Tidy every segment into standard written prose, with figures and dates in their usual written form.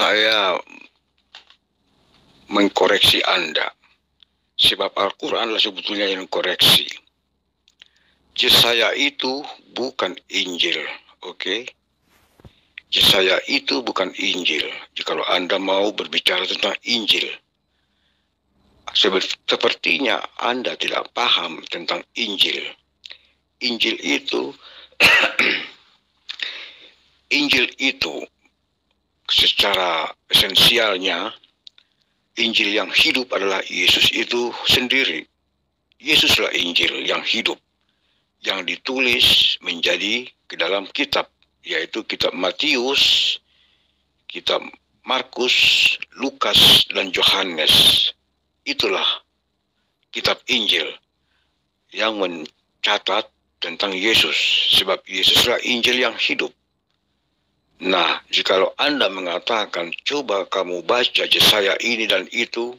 saya mengkoreksi Anda. Sebab Al-Quran adalah sebetulnya yang koreksi. Yesaya itu bukan Injil, oke? Yesaya itu bukan Injil. Jikalau Anda mau berbicara tentang Injil, sepertinya Anda tidak paham tentang Injil. Injil itu Injil itu secara esensialnya, Injil yang hidup adalah Yesus itu sendiri. Yesuslah Injil yang hidup, yang ditulis menjadi ke dalam kitab, yaitu kitab Matius, kitab Markus, Lukas, dan Yohanes. Itulah kitab Injil yang mencatat tentang Yesus, sebab Yesuslah Injil yang hidup. Nah, jikalau Anda mengatakan, coba kamu baca Yesaya ini dan itu,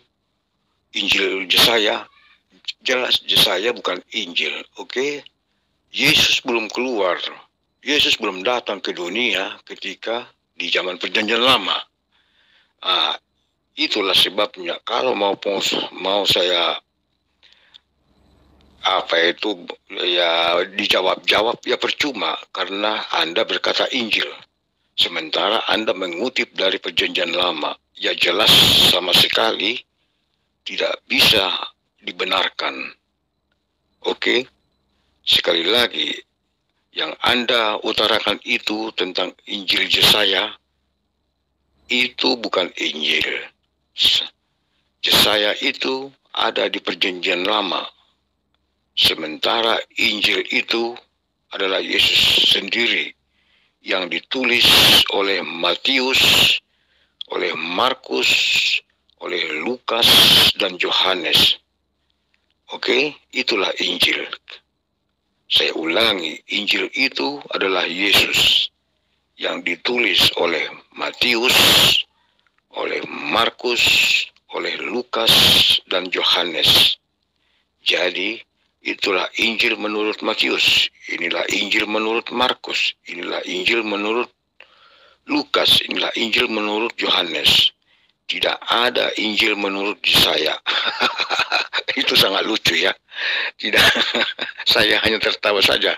Injil Yesaya, jelas Yesaya bukan Injil, oke? Yesus belum keluar, Yesus belum datang ke dunia ketika di zaman Perjanjian Lama. Itulah sebabnya kalau mau saya dijawab ya percuma, karena Anda berkata Injil. Sementara Anda mengutip dari Perjanjian Lama, ya jelas sama sekali tidak bisa dibenarkan. Oke? Sekali lagi, yang Anda utarakan itu tentang Injil Yesaya, itu bukan Injil. Yesaya itu ada di Perjanjian Lama. Sementara Injil itu adalah Yesus sendiri, yang ditulis oleh Matius, oleh Markus, oleh Lukas, dan Yohanes. Oke, itulah Injil. Saya ulangi, Injil itu adalah Yesus, yang ditulis oleh Matius, oleh Markus, oleh Lukas, dan Yohanes. Jadi, itulah Injil menurut Matius, inilah Injil menurut Markus, inilah Injil menurut Lukas, inilah Injil menurut Yohanes. Tidak ada Injil menurut Yesaya. Itu sangat lucu ya. Tidak, saya hanya tertawa saja.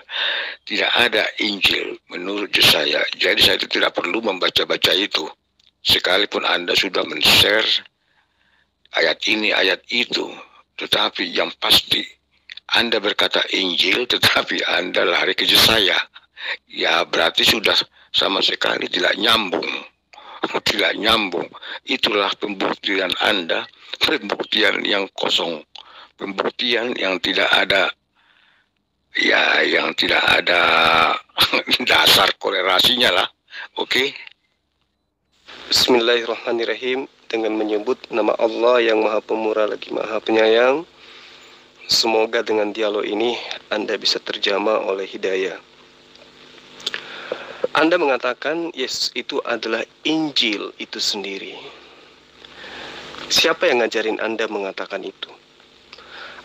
Tidak ada Injil menurut Yesaya. Jadi saya tidak perlu membaca-baca itu. Sekalipun Anda sudah men-share ayat ini, ayat itu, tetapi yang pasti Anda berkata Injil, tetapi Anda lari ke Yesaya. Ya berarti sudah sama sekali tidak nyambung. Tidak nyambung. Itulah pembuktian Anda, pembuktian yang kosong. Pembuktian yang tidak ada, ya yang tidak ada dasar kolerasinya lah. Oke? Bismillahirrahmanirrahim. Dengan menyebut nama Allah yang Maha Pemurah lagi Maha Penyayang, semoga dengan dialog ini Anda bisa terjamah oleh hidayah. Anda mengatakan Yesus itu adalah Injil itu sendiri. Siapa yang ngajarin Anda mengatakan itu?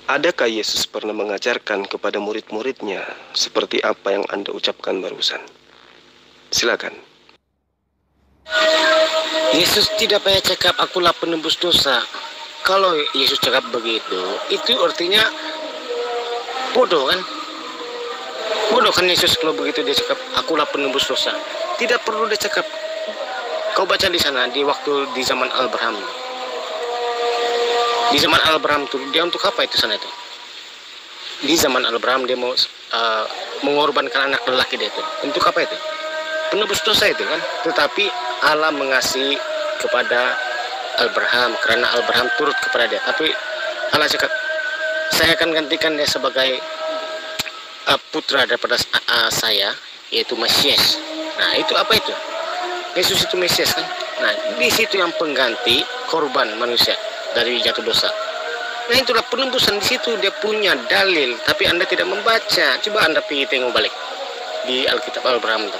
Adakah Yesus pernah mengajarkan kepada murid-muridnya seperti apa yang Anda ucapkan barusan? Silakan. Yesus tidak payah cakap akulah penembus dosa. Kalau Yesus cakap begitu, itu artinya bodoh kan? Bodoh kan Yesus kalau begitu dia cakap akulah penembus dosa. Tidak perlu dia cakap. Kau baca di sana di waktu di zaman Abraham. Di zaman Abraham itu dia untuk apa itu sana itu? Di zaman Abraham dia mau mengorbankan anak lelaki dia itu. Untuk apa itu? Penebus dosa itu kan. Tetapi Allah mengasihi kepada Abraham karena Abraham turut kepada dia. Tapi Allah cakap, saya akan gantikan dia sebagai putra daripada saya, yaitu Mesias. Nah itu apa itu? Yesus itu Mesias kan. Nah di situ yang pengganti korban manusia dari jatuh dosa. Nah itulah penembusan, di situ dia punya dalil, tapi Anda tidak membaca. Coba Anda pergi tengok balik di Alkitab Abraham itu.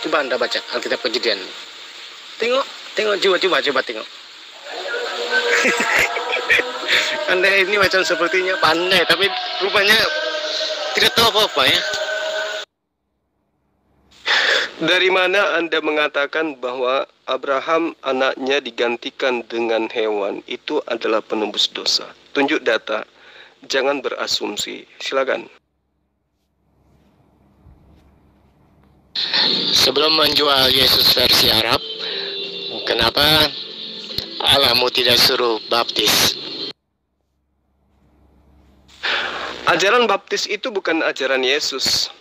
Coba Anda baca Alkitab Kejadian. Tengok coba tengok. Anda ini macam sepertinya pandai, tapi rupanya tidak tahu apa-apa ya. Dari mana Anda mengatakan bahwa Abraham anaknya digantikan dengan hewan itu adalah penembus dosa? Tunjuk data, jangan berasumsi. Silakan. Sebelum menjual Yesus versi Arab, kenapa Allahmu tidak suruh baptis? Ajaran baptis itu bukan ajaran Yesus.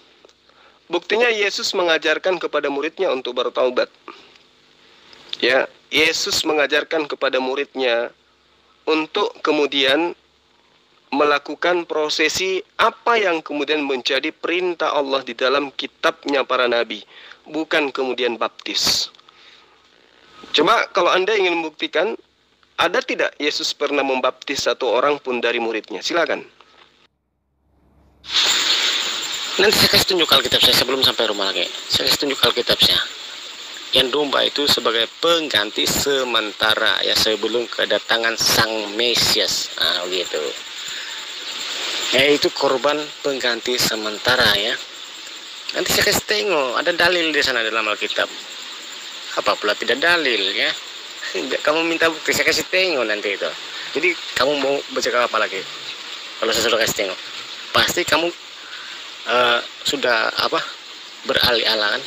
Buktinya Yesus mengajarkan kepada muridnya untuk bertaubat. Ya, Yesus mengajarkan kepada muridnya untuk kemudian melakukan prosesi apa yang kemudian menjadi perintah Allah di dalam kitabnya para nabi, bukan kemudian baptis. Coba kalau Anda ingin membuktikan, ada tidak Yesus pernah membaptis satu orang pun dari muridnya? Silakan. Nanti saya kasih tunjuk Alkitab saya sebelum sampai rumah lagi. Saya kasih tunjuk Alkitab saya. Yang domba itu sebagai pengganti sementara ya sebelum kedatangan Sang Mesias. Nah, begitu. Yaitu korban pengganti sementara ya. Nanti saya kasih tengok, ada dalil di sana dalam Alkitab. Apa pula tidak dalil ya? Kamu minta bukti, saya kasih tengok nanti itu. Jadi kamu mau baca apa lagi? Kalau saya sudah kasih tengok, pasti kamu sudah beralih arah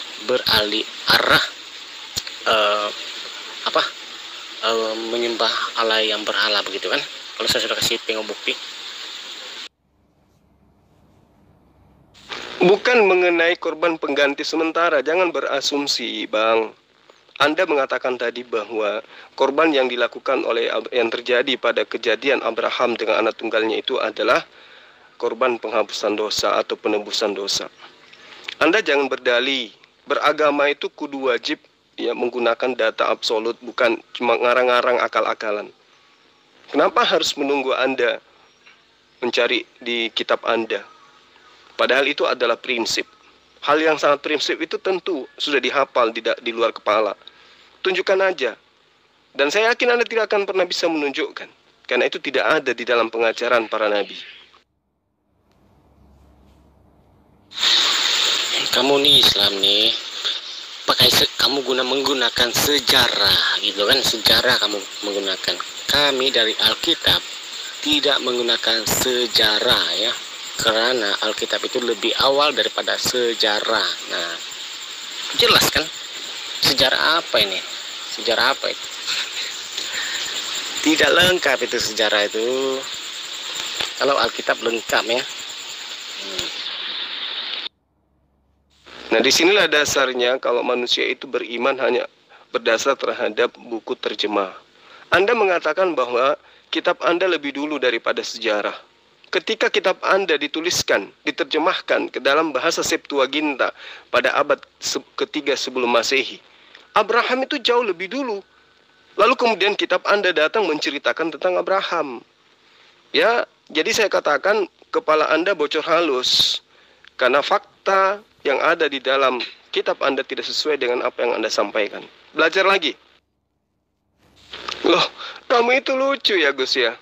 menyembah Allah yang berhala begitu kan? Kalau saya sudah kasih tengok bukti. Bukan mengenai korban pengganti sementara, jangan berasumsi, Bang. Anda mengatakan tadi bahwa korban yang dilakukan oleh yang terjadi pada kejadian Abraham dengan anak tunggalnya itu adalah korban penghapusan dosa atau penebusan dosa. Anda jangan berdalih, beragama itu kudu wajib ya menggunakan data absolut, bukan cuma ngarang-ngarang akal-akalan. Kenapa harus menunggu Anda mencari di kitab Anda? Padahal itu adalah prinsip. Hal yang sangat prinsip itu tentu sudah dihafal di luar kepala. Tunjukkan aja. Dan saya yakin Anda tidak akan pernah bisa menunjukkan. Karena itu tidak ada di dalam pengajaran para nabi. Kamu nih Islam nih kamu menggunakan sejarah gitu kan, sejarah kamu menggunakan. Kami dari Alkitab tidak menggunakan sejarah ya, karena Alkitab itu lebih awal daripada sejarah. Nah, jelas kan sejarah apa ini, sejarah apa itu? Tidak lengkap itu sejarah itu. Kalau Alkitab lengkap ya. Nah, disinilah dasarnya kalau manusia itu beriman hanya berdasar terhadap buku terjemah. Anda mengatakan bahwa kitab Anda lebih dulu daripada sejarah. Ketika kitab Anda dituliskan, diterjemahkan ke dalam bahasa Septuaginta pada abad ketiga sebelum Masehi, Abraham itu jauh lebih dulu. Lalu kemudian kitab Anda datang menceritakan tentang Abraham. Ya, jadi saya katakan kepala Anda bocor halus. Karena fakta yang ada di dalam kitab Anda tidak sesuai dengan apa yang Anda sampaikan. Belajar lagi. Loh, kamu itu lucu ya Gus ya.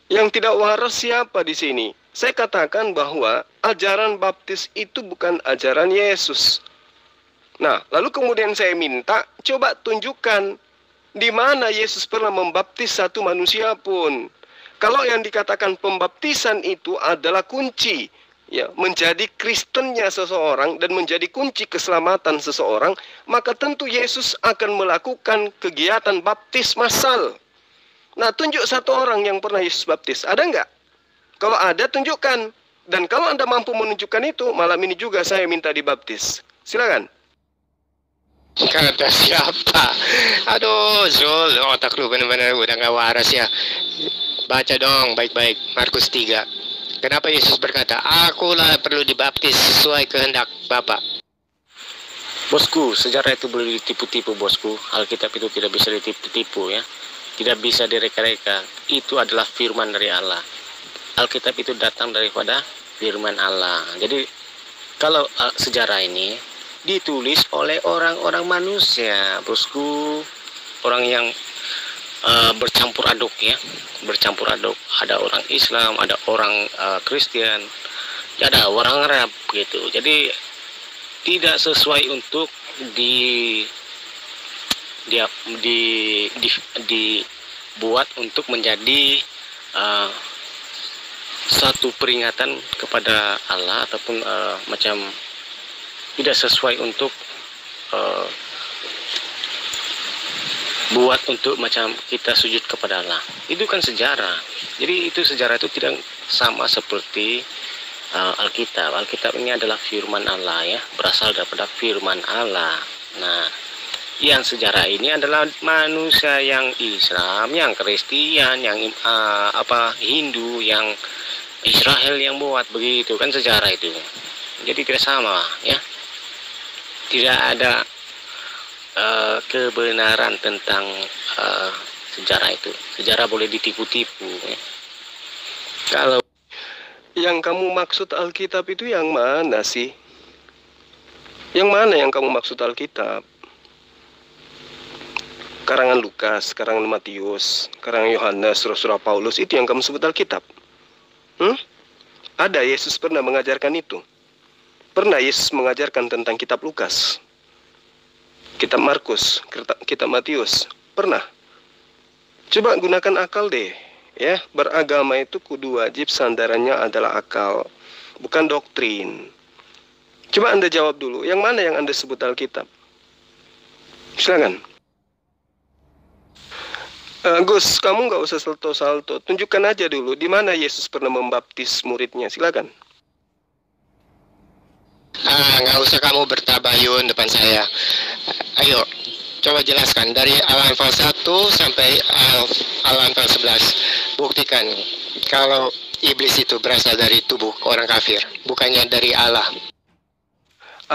Yang tidak waras siapa di sini? Saya katakan bahwa ajaran baptis itu bukan ajaran Yesus. Nah, lalu kemudian saya minta, coba tunjukkan di mana Yesus pernah membaptis satu manusia pun. Kalau yang dikatakan pembaptisan itu adalah kunci ya menjadi Kristennya seseorang dan menjadi kunci keselamatan seseorang, maka tentu Yesus akan melakukan kegiatan baptis massal. Nah, tunjuk satu orang yang pernah Yesus baptis, ada nggak? Kalau ada, tunjukkan. Dan kalau Anda mampu menunjukkan itu, malam ini juga saya minta dibaptis. Silakan. Kata siapa? Aduh, Zul, otak lu benar-benar udah nggak waras ya. Baca dong baik-baik Markus 3. Kenapa Yesus berkata, akulah perlu dibaptis sesuai kehendak Bapa? Bosku, sejarah itu boleh ditipu-tipu bosku. Alkitab itu tidak bisa ditipu-tipu ya. Tidak bisa direka-reka. Itu adalah firman dari Allah. Alkitab itu datang daripada firman Allah. Jadi kalau sejarah ini ditulis oleh orang-orang manusia, bosku, orang yang bercampur aduk ya, bercampur aduk. Ada orang Islam, ada orang Kristen, ada orang Arab gitu. Jadi tidak sesuai untuk di dia dibuat untuk menjadi satu peringatan kepada Allah, ataupun macam tidak sesuai untuk buat untuk macam kita sujud kepada Allah. Itu kan sejarah. Jadi itu sejarah itu tidak sama seperti Alkitab. Alkitab ini adalah firman Allah, ya, berasal daripada firman Allah. Nah, yang sejarah ini adalah manusia yang Islam, yang Kristen, yang Hindu, yang Israel yang buat, begitu kan sejarah itu. Jadi tidak sama, ya. Tidak ada kebenaran tentang sejarah itu. Sejarah boleh ditipu-tipu, ya. Kalau yang kamu maksud Alkitab itu yang mana sih? Yang mana yang kamu maksud Alkitab? Karangan Lukas, karangan Matius, karangan Yohanes, surah-surah Paulus, itu yang kamu sebut Alkitab? Ada Yesus pernah mengajarkan itu? Pernah Yesus mengajarkan tentang kitab Lukas, kitab Markus, kitab Matius? Pernah? Coba gunakan akal deh, ya. Beragama itu kudu wajib sandarannya adalah akal, bukan doktrin. Coba Anda jawab dulu, yang mana yang Anda sebut Alkitab? Silakan. Gus, kamu nggak usah salto-salto. Tunjukkan aja dulu di mana Yesus pernah membaptis muridnya. Silakan. Nggak usah kamu bertabayun depan saya. Ayo, coba jelaskan dari Al-Anfal 1 sampai Al-Anfal 11. Buktikan kalau iblis itu berasal dari tubuh orang kafir, bukannya dari Allah.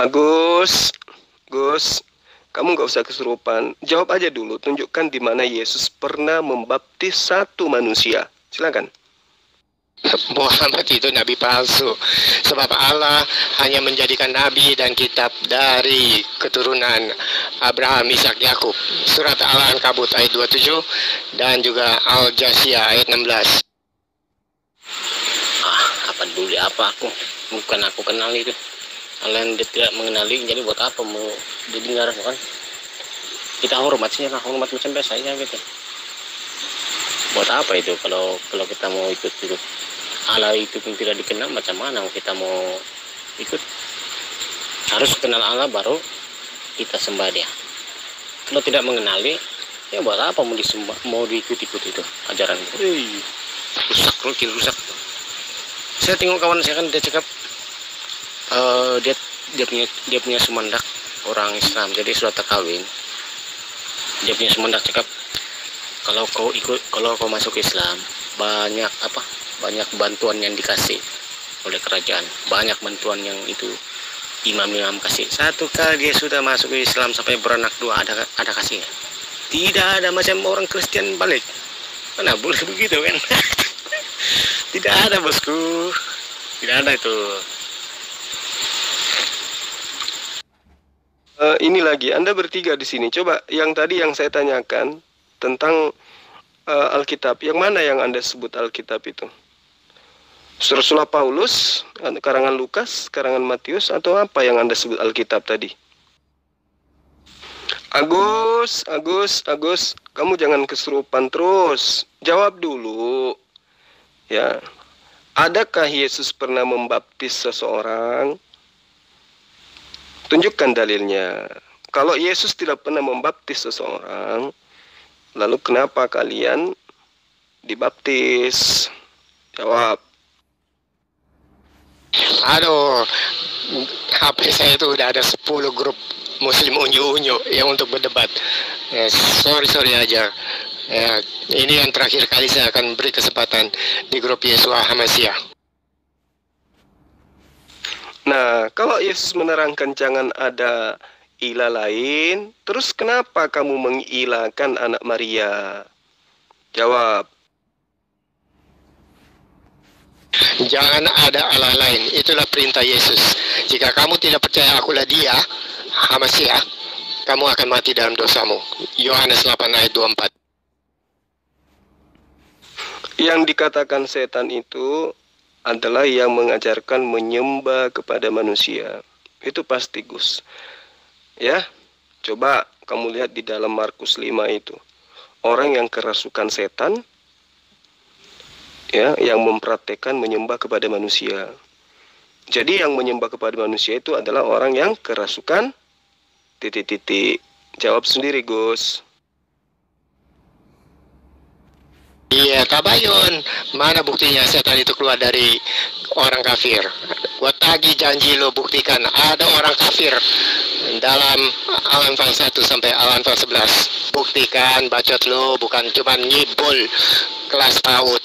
Gus, kamu nggak usah kesurupan. Jawab aja dulu. Tunjukkan di mana Yesus pernah membaptis satu manusia. Silakan. Muhammad itu nabi palsu. Sebab Allah hanya menjadikan nabi dan kitab dari keturunan Abraham, Ishak, Yakub. Surat Al-Ankabut ayat 27 dan juga Al-Jasiyah ayat 16. Apa dulu apa aku? Bukan aku kenal itu. Kalian tidak mengenali, jadi buat apa mau didengar, kan? Kita hormat sih, hormat macam biasa aja gitu. Buat apa itu kalau kita mau ikut itu? Allah itu pun tidak dikenal, macam mana kita mau ikut? Harus kenal Allah baru kita sembah dia. Kalau tidak mengenali, ya buat apa mau disembah, mau diikut-ikut itu ajaran itu? Rusak. Saya tengok kawan saya kan, dia cakap dia punya semendak orang Islam, jadi sudah terkawin. Dia punya semendak cakap, kalau kau masuk Islam, banyak bantuan yang dikasih oleh kerajaan, banyak bantuan yang itu imam-imam kasih. Satu kali dia sudah masuk ke Islam sampai beranak dua, ada kasihnya. Tidak ada macam orang Kristen balik. Mana boleh begitu kan? Tidak ada, bosku. Tidak ada itu. Ini lagi, Anda bertiga di sini. Coba yang tadi yang saya tanyakan tentang Alkitab, yang mana yang Anda sebut Alkitab itu? Surah Paulus, karangan Lukas, karangan Matius, atau apa yang Anda sebut Alkitab tadi? Agus, kamu jangan kesurupan terus. Jawab dulu. Ya. Adakah Yesus pernah membaptis seseorang? Tunjukkan dalilnya. Kalau Yesus tidak pernah membaptis seseorang, lalu kenapa kalian dibaptis? Jawab. Aduh, HP saya itu udah ada 10 grup Muslim unyu-unyu yang untuk berdebat. Sorry aja. Ya, ini yang terakhir kali saya akan beri kesempatan di grup Yesua Hamasyah. Nah, kalau Yesus menerangkan jangan ada ilah lain, terus kenapa kamu mengilahkan anak Maria? Jawab. Jangan ada Allah lain, itulah perintah Yesus. Jika kamu tidak percaya akulah dia, Hamasyah, kamu akan mati dalam dosamu. Yohanes 8 ayat 24. Yang dikatakan setan itu adalah yang mengajarkan menyembah kepada manusia. Itu pasti, Gus. Ya, coba kamu lihat di dalam Markus 5 itu. Orang yang kerasukan setan, ya, yang mempraktekkan menyembah kepada manusia. Jadi yang menyembah kepada manusia itu adalah orang yang kerasukan titik-titik. Jawab sendiri, Gus. Iya, Tabayun. Mana buktinya setan itu keluar dari orang kafir? Gua tagih janji lo buktikan ada orang kafir dalam Al-Anfal 1 sampai Al-Anfal 11. Buktikan, bacot lo, bukan cuma ngibul kelas PAUD.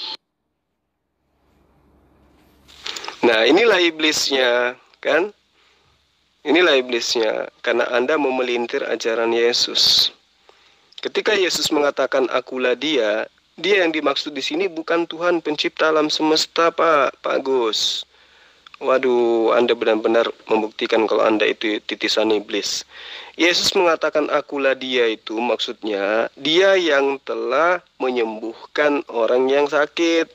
Nah, inilah iblisnya, kan? Inilah iblisnya, karena Anda mau melintir ajaran Yesus. Ketika Yesus mengatakan akulah dia yang dimaksud di sini bukan Tuhan pencipta alam semesta, Pak Gus. Waduh, Anda benar-benar membuktikan kalau Anda itu titisan iblis. Yesus mengatakan akulah dia itu maksudnya dia yang telah menyembuhkan orang yang sakit.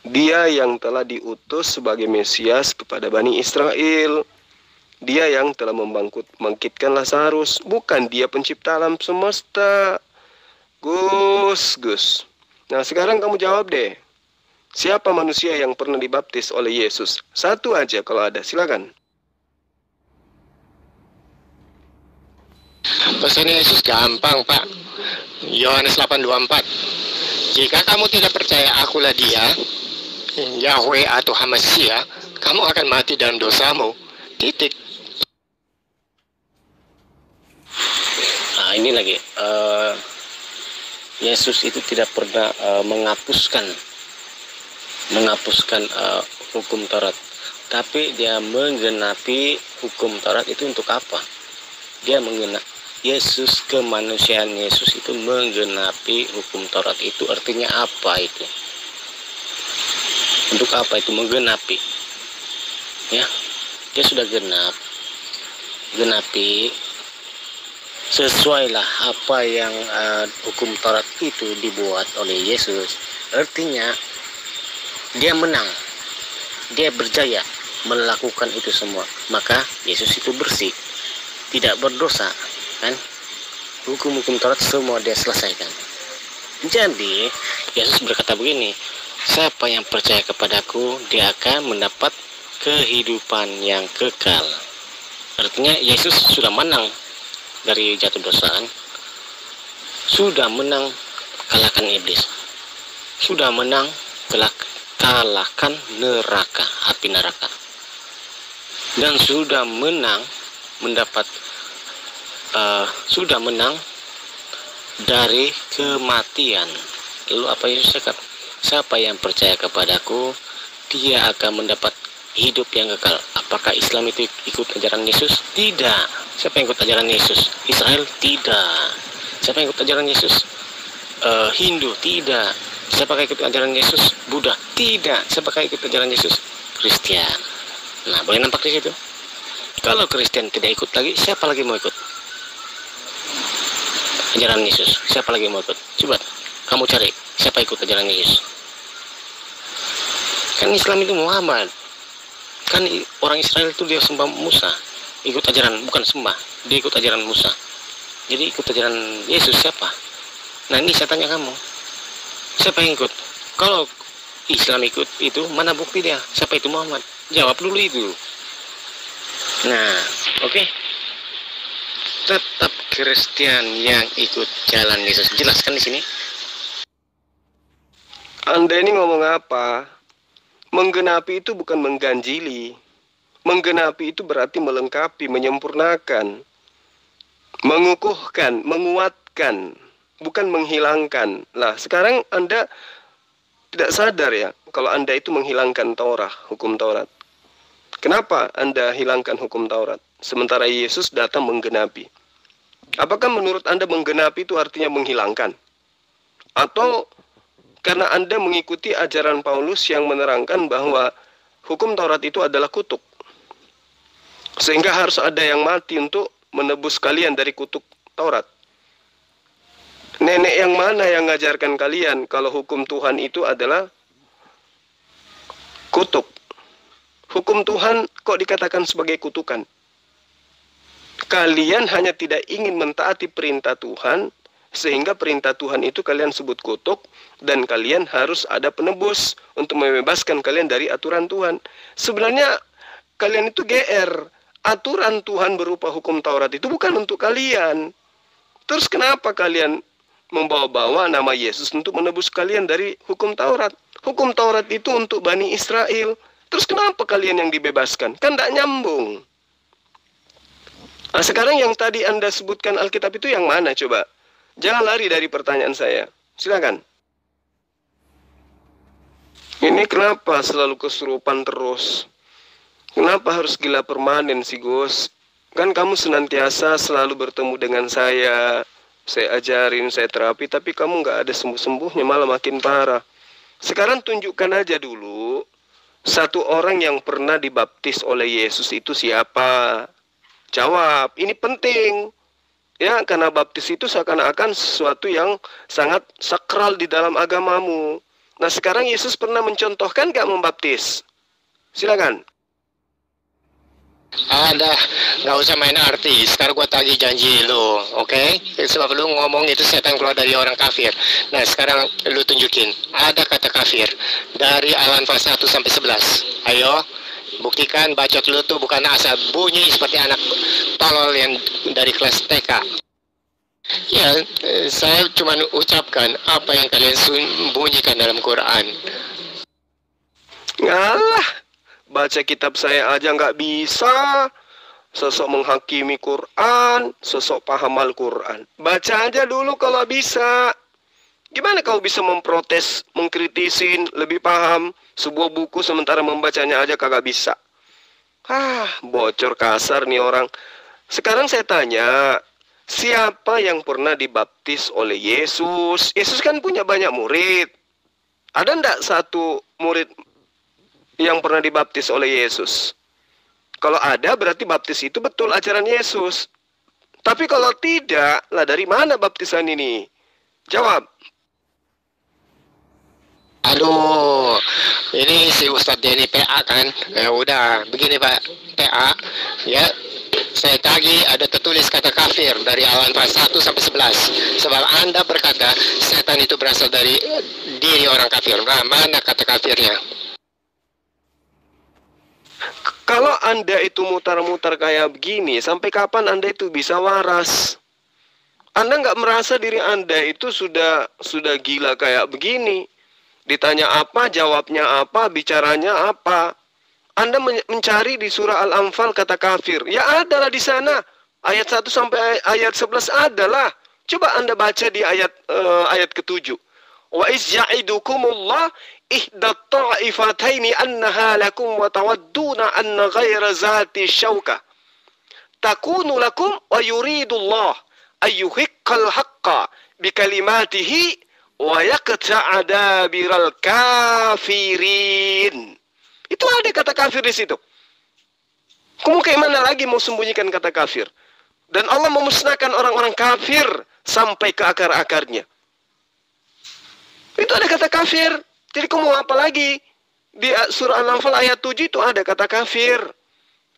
Dia yang telah diutus sebagai Mesias kepada Bani Israel. Dia yang telah membangkitkan Lazarus. Bukan dia pencipta alam semesta. Gus. Nah, sekarang kamu jawab deh. Siapa manusia yang pernah dibaptis oleh Yesus? Satu aja kalau ada, silakan. Pesan Yesus gampang, Pak. Yohanes 8:24. Jika kamu tidak percaya akulah dia, Yahweh atau Hamasya, kamu akan mati dalam dosamu. Titik. Nah, ini lagi. Yesus itu tidak pernah menghapuskan hukum Taurat, tapi dia menggenapi hukum Taurat itu untuk apa? Dia Yesus, kemanusiaan Yesus itu menggenapi hukum Taurat. Itu artinya apa itu? Untuk apa itu menggenapi? Ya, dia sudah genapi sesuailah apa yang hukum Taurat itu dibuat oleh Yesus. Artinya dia menang, dia berjaya melakukan itu semua. Maka Yesus itu bersih, tidak berdosa, kan? Hukum-hukum Taurat semua dia selesaikan. Jadi Yesus berkata begini, siapa yang percaya kepadaku, dia akan mendapat kehidupan yang kekal. Artinya Yesus sudah menang dari jatuh dosaan, sudah menang kalahkan iblis, sudah menang kalahkan neraka, api neraka, dan sudah menang sudah menang dari kematian. Lalu apa Yesus cakap? Siapa yang percaya kepadaku, dia akan mendapat hidup yang kekal. Apakah Islam itu ikut ajaran Yesus? Tidak. Siapa yang ikut ajaran Yesus? Israel? Tidak. Siapa yang ikut ajaran Yesus? Hindu? Tidak. Siapa yang ikut ajaran Yesus? Buddha? Tidak. Siapa yang ikut ajaran Yesus? Kristen. Nah, boleh nampak di situ. Kalau Kristen tidak ikut lagi, siapa lagi mau ikut ajaran Yesus? Siapa lagi mau ikut? Coba kamu cari siapa ikut ajaran Yesus. Kan Islam itu Muhammad. Kan orang Israel itu dia sembah Musa. Ikut ajaran, bukan sembah, dia ikut ajaran Musa. Jadi ikut ajaran Yesus siapa? Nah, ini saya tanya kamu, siapa yang ikut? Kalau Islam ikut itu, mana bukti dia? Siapa itu Muhammad? Jawab dulu itu. Nah, oke. Tetap Kristen yang ikut jalan Yesus. Jelaskan di sini. Anda ini ngomong apa? Menggenapi itu bukan mengganjili. Menggenapi itu berarti melengkapi, menyempurnakan, mengukuhkan, menguatkan, bukan menghilangkan. Lah, sekarang Anda tidak sadar ya, kalau Anda itu menghilangkan Taurat, hukum Taurat. Kenapa Anda hilangkan hukum Taurat? Sementara Yesus datang menggenapi. Apakah menurut Anda menggenapi itu artinya menghilangkan? Atau karena Anda mengikuti ajaran Paulus yang menerangkan bahwa hukum Taurat itu adalah kutuk, sehingga harus ada yang mati untuk menebus kalian dari kutuk Taurat. Nenek yang mana yang ngajarkan kalian kalau hukum Tuhan itu adalah kutuk? hukum Tuhan kok dikatakan sebagai kutukan? Kalian hanya tidak ingin mentaati perintah Tuhan, sehingga perintah Tuhan itu kalian sebut kutuk, dan kalian harus ada penebus untuk membebaskan kalian dari aturan Tuhan. Sebenarnya kalian itu GR. Aturan Tuhan berupa hukum Taurat itu bukan untuk kalian. Terus kenapa kalian membawa-bawa nama Yesus untuk menebus kalian dari hukum Taurat? Hukum Taurat itu untuk Bani Israel. Terus kenapa kalian yang dibebaskan? Kan tidak nyambung. Nah, sekarang yang tadi Anda sebutkan Alkitab itu yang mana coba? Jangan lari dari pertanyaan saya. Silakan. Ini kenapa selalu kesurupan terus? Kenapa harus gila permanen sih, Gus? Kan kamu senantiasa selalu bertemu dengan saya ajarin, saya terapi, tapi kamu nggak ada sembuh-sembuhnya, malah makin parah. Sekarang tunjukkan aja dulu, satu orang yang pernah dibaptis oleh Yesus itu siapa? Jawab, ini penting. Ya, karena baptis itu seakan-akan sesuatu yang sangat sakral di dalam agamamu. Nah, sekarang Yesus pernah mencontohkan nggak membaptis? Silakan. Ada, nggak usah main artis. Sekarang gua tagih janji lo, oke? Sebab lu ngomong itu setan keluar dari orang kafir. Nah, sekarang lu tunjukin, ada kata kafir dari Al-Anfal 1 sampai 11. Ayo, buktikan bacot lu tuh bukan asal bunyi seperti anak tolol yang dari kelas TK. Ya, saya cuma ucapkan apa yang kalian sembunyikan dalam Quran. Ngalah, baca kitab saya aja nggak bisa. Sosok menghakimi Quran, sosok paham Al-Quran. Baca aja dulu kalau bisa. Gimana kau bisa memprotes, mengkritisin, lebih paham sebuah buku sementara membacanya aja kagak bisa? Bocor kasar nih orang. Sekarang saya tanya, siapa yang pernah dibaptis oleh Yesus? Yesus kan punya banyak murid. Ada ndak satu murid yang pernah dibaptis oleh Yesus? Kalau ada, berarti baptis itu betul ajaran Yesus. Tapi kalau tidak, lah dari mana baptisan ini? Jawab. Aduh, ini si Ustadz Denny PA kan? Ya udah, begini Pak PA, ya saya tagih ada tertulis kata kafir dari Al-Anfal 1 sampai 11. Sebab Anda berkata setan itu berasal dari diri orang kafir. Nah, mana kata kafirnya? Kalau Anda itu mutar-mutar kayak begini, sampai kapan Anda itu bisa waras? Anda nggak merasa diri Anda itu sudah gila kayak begini? Ditanya apa, jawabnya apa, bicaranya apa? Anda mencari di surah Al-Anfal kata kafir. Ya adalah di sana. Ayat 1 sampai ayat 11 adalah. Coba Anda baca di ayat ke-7. Wa iz ya'idukumullah ihda ta'ifataini annaha lakum wa tawadduna anna ghaira zati syauka takunu lakum wa yuridullah ayyuhiqqal haqqa bikalimatihi wa yaqta'a dabiral kafirin. Itu ada kata kafir di situ. Kamu kayak mana lagi mau sembunyikan kata kafir? Dan Allah memusnahkan orang-orang kafir sampai ke akar-akarnya. Itu ada kata kafir. Jadi kamu mau apa lagi? Di surah Al-Anfal ayat 7 itu ada kata kafir.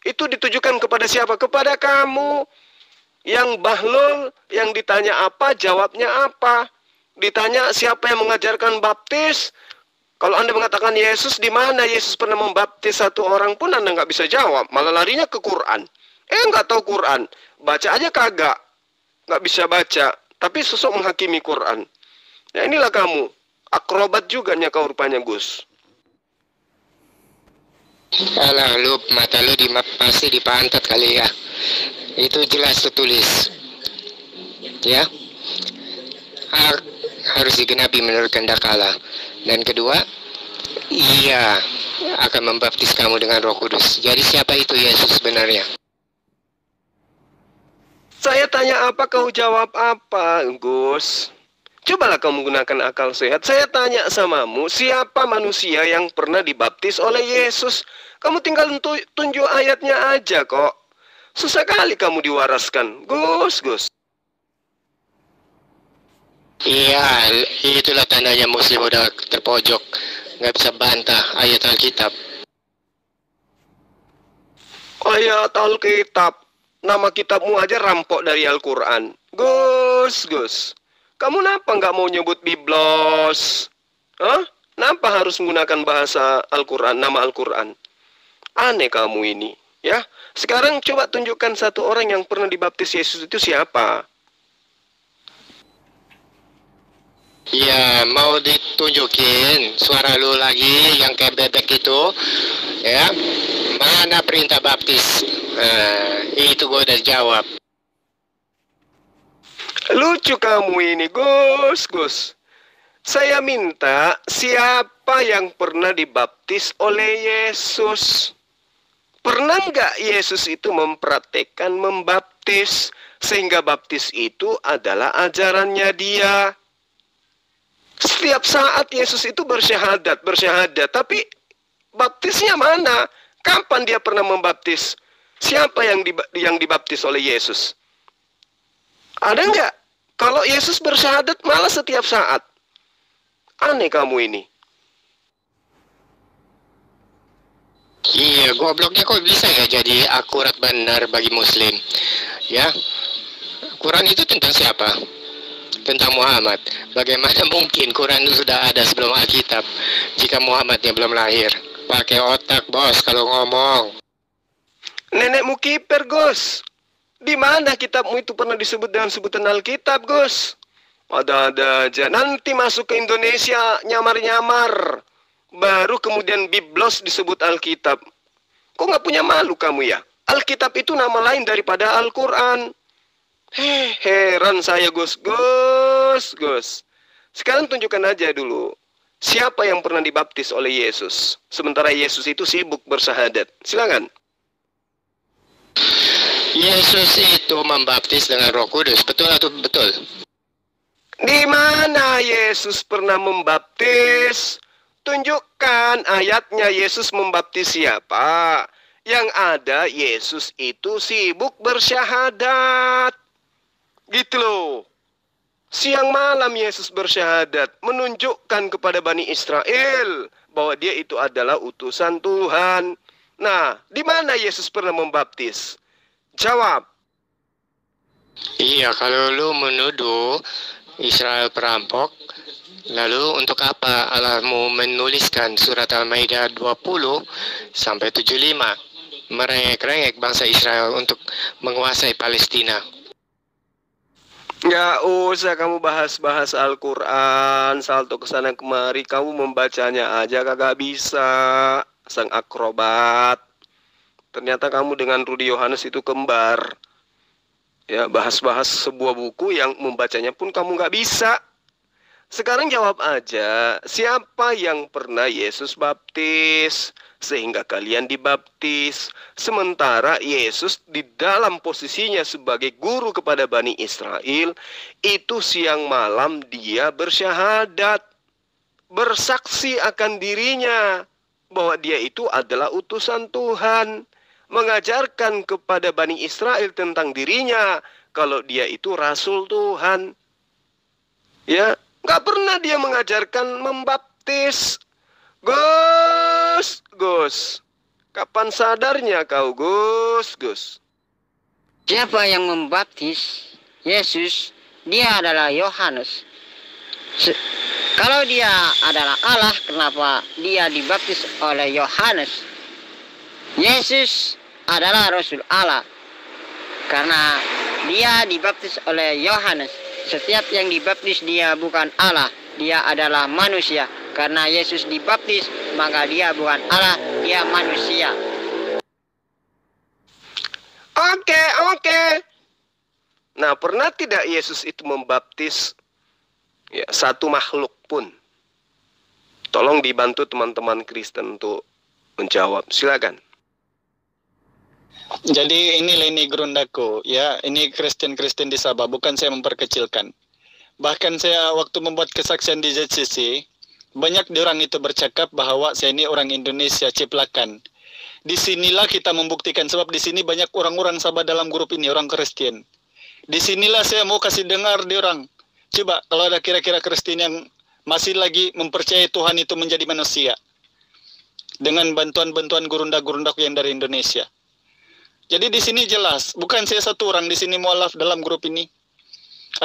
Itu ditujukan kepada siapa? Kepada kamu. Yang bahlul, yang ditanya apa, jawabnya apa. Ditanya siapa yang mengajarkan baptis. Kalau Anda mengatakan Yesus, di mana Yesus pernah membaptis satu orang pun Anda nggak bisa jawab. Malah larinya ke Quran. Nggak tahu Quran. Baca aja kagak. Nggak bisa baca. Tapi sosok menghakimi Quran. Ya inilah kamu. Akrobat juga nya kau rupanya, Gus. Alah, lu mata lu pasti di pantat kali ya. Itu jelas tertulis. Ya. Harus digenapi menurut kehendak Allah. Dan kedua, ia akan membaptis kamu dengan Roh Kudus. Jadi siapa itu Yesus sebenarnya? Saya tanya apa, kau jawab apa, Gus? Cobalah kamu gunakan akal sehat. Saya tanya samamu, siapa manusia yang pernah dibaptis oleh Yesus? Kamu tinggal tunjuk ayatnya aja kok. Susah kali kamu diwaraskan, Gus. Iya, itulah tandanya Muslim udah terpojok. Nggak bisa bantah ayat Alkitab. Ayat Alkitab. Nama kitabmu aja rampok dari Al-Quran. Gus. Kamu kenapa nggak mau nyebut Biblos? Hah? Kenapa harus menggunakan bahasa Al-Quran, nama Al-Quran? Aneh kamu ini, ya. Sekarang coba tunjukkan satu orang yang pernah dibaptis Yesus itu siapa? Ya, mau ditunjukin suara lu lagi yang kayak bebek itu, ya? Mana perintah baptis? Itu gue udah jawab. Lucu kamu ini, Gus. Saya minta siapa yang pernah dibaptis oleh Yesus? Pernah nggak Yesus itu mempraktekkan membaptis sehingga baptis itu adalah ajarannya dia? Setiap saat Yesus itu bersyahadat, tapi baptisnya mana? Kapan dia pernah membaptis? Siapa yang dibaptis oleh Yesus? Ada nggak? Kalau Yesus bersyahadat malah setiap saat. Aneh kamu ini. Iya, gobloknya kok bisa ya jadi akurat benar bagi Muslim? Ya, Quran itu tentang siapa? Tentang Muhammad. Bagaimana mungkin Quran itu sudah ada sebelum Alkitab jika Muhammadnya belum lahir? Pakai otak, bos, kalau ngomong. Nenekmu kiper, Gus. Di mana kitabmu itu pernah disebut dengan sebutan Alkitab, Gus? Ada-ada aja. Nanti masuk ke Indonesia nyamar-nyamar. Baru kemudian Biblos disebut Alkitab. Kok nggak punya malu kamu ya? Alkitab itu nama lain daripada Al-Quran. Heran saya, Gus. Sekarang tunjukkan aja dulu. Siapa yang pernah dibaptis oleh Yesus? Sementara Yesus itu sibuk bersyahadat. Silakan. Yesus itu membaptis dengan Roh Kudus. Betul atau betul? Di mana Yesus pernah membaptis? Tunjukkan ayatnya Yesus membaptis siapa? Yang ada Yesus itu sibuk bersyahadat. Gitu loh. Siang malam Yesus bersyahadat, menunjukkan kepada Bani Israel bahwa dia itu adalah utusan Tuhan. Nah, di mana Yesus pernah membaptis? Jawab. Iya, kalau lu menuduh Israel perampok, lalu untuk apa Allah mau menuliskan surat Al-Maidah 20 sampai 75 merengek-rengek bangsa Israel untuk menguasai Palestina? Nggak usah kamu bahas-bahas Al-Quran, salto kesana kemari, kamu membacanya aja kagak bisa, sang akrobat. Ternyata kamu dengan Rudi Yohanes itu kembar. Ya, bahas-bahas sebuah buku yang membacanya pun kamu nggak bisa. Sekarang jawab aja, siapa yang pernah Yesus baptis sehingga kalian dibaptis? Sementara Yesus di dalam posisinya sebagai guru kepada Bani Israel, itu siang malam dia bersyahadat, bersaksi akan dirinya bahwa dia itu adalah utusan Tuhan, mengajarkan kepada Bani Israel tentang dirinya kalau dia itu Rasul Tuhan. Ya, nggak pernah dia mengajarkan membaptis. Gus, kapan sadarnya kau, Gus? Siapa yang membaptis Yesus? Dia adalah Yohanes. Kalau dia adalah Allah, kenapa dia dibaptis oleh Yohanes? Yesus adalah Rasul Allah karena dia dibaptis oleh Yohanes. Setiap yang dibaptis dia bukan Allah, dia adalah manusia. Karena Yesus dibaptis, maka dia bukan Allah, dia manusia. Oke. Nah, pernah tidak Yesus itu membaptis ya, satu makhluk pun? Tolong dibantu teman-teman Kristen untuk menjawab. Silakan. Jadi ini Leni Grundaku, ya, ini Kristen-Kristen di Sabah, bukan saya memperkecilkan. Bahkan saya waktu membuat kesaksian di ZCC, banyak orang itu bercakap bahwa saya ini orang Indonesia ciplakan. Disinilah kita membuktikan, sebab di sini banyak orang-orang Sabah dalam grup ini, orang Kristen. Disinilah saya mau kasih dengar di orang. Coba kalau ada kira-kira Kristen yang masih lagi mempercayai Tuhan itu menjadi manusia, dengan bantuan-bantuan gurunda-gurundaku yang dari Indonesia. Jadi di sini jelas, bukan saya satu orang di sini mualaf dalam grup ini.